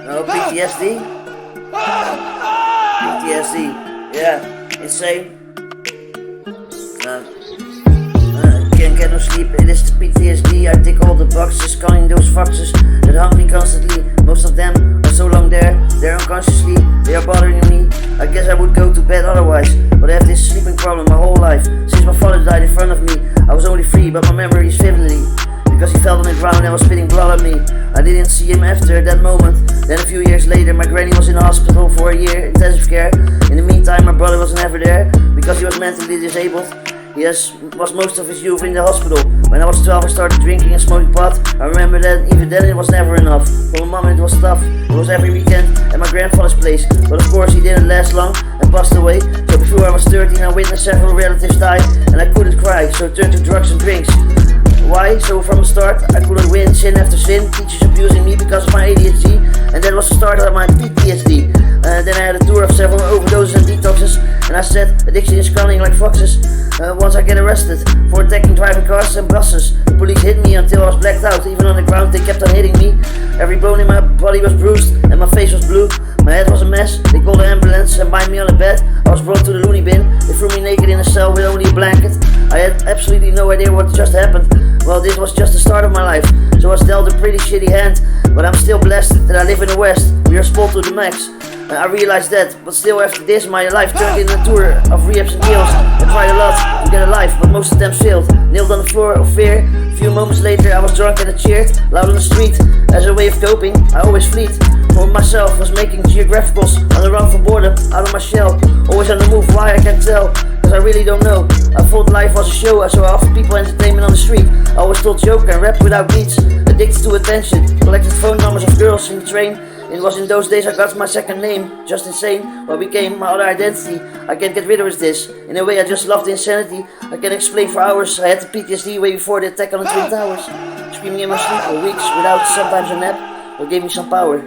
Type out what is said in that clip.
No, PTSD? PTSD, yeah, insane. Can't get no sleep, it is the PTSD. I tick all the boxes, counting those foxes that haunt me constantly. Most of them are so long there, they're unconsciously, they are bothering me. I guess I would go to bed otherwise, but I have this sleeping problem my whole life. Since my father died in front of me, I was only 3, but my memory is vividly, because he fell on the ground and was spitting blood at me. I didn't see him after that moment. Then a few years later, my granny was in the hospital for a year, intensive care. In the meantime, my brother was never there, because he was mentally disabled. He was most of his youth in the hospital. When I was 12, I started drinking and smoking pot. I remember that even then it was never enough. For my mom it was tough. It was every weekend at my grandfather's place. But of course he didn't last long and passed away. So before I was 13, I witnessed several relatives die, and I couldn't cry, so turned to drugs and drinks. Why? So from the start I couldn't win, sin after sin, teachers abusing me because of my ADHD, and that was the start of my PTSD. Then I had a tour of several overdoses and detoxes, and I said addiction is cunning like foxes. Once I get arrested for attacking driving cars and buses. The police hit me until I was blacked out. Even on the ground they kept on hitting me. Every bone in my body was bruised and my face was blue. My head was a mess. They called the ambulance and bind me on the bed. I was brought to the loony bin. They threw me naked in a cell with only a blanket. I had absolutely no idea what just happened. Well, this was just the start of my life, so I was dealt a pretty shitty hand. But I'm still blessed that I live in the West. We are spoiled to the max. I realized that, but still after this my life turned into a tour of rehabs and jails. I tried a lot to get a life, but most of them failed. Nailed on the floor of fear. A few moments later I was drunk and I cheered loud on the street. As a way of coping, I always fleet. For myself was making geographicals on the run for boredom, out of my shell. Always on the move, why I can't tell, cause I really don't know. I thought life was a show, so I offered people entertainment on the street. I always told joke and rap without beats. Addicted to attention, collected phone numbers of girls in the train. It was in those days I got my second name, just insane, what became my other identity. I can't get rid of this, in a way I just love the insanity. I can explain for hours, I had the PTSD way before the attack on the Twin Towers. Screaming in my sleep for weeks without sometimes a nap, what gave me some power.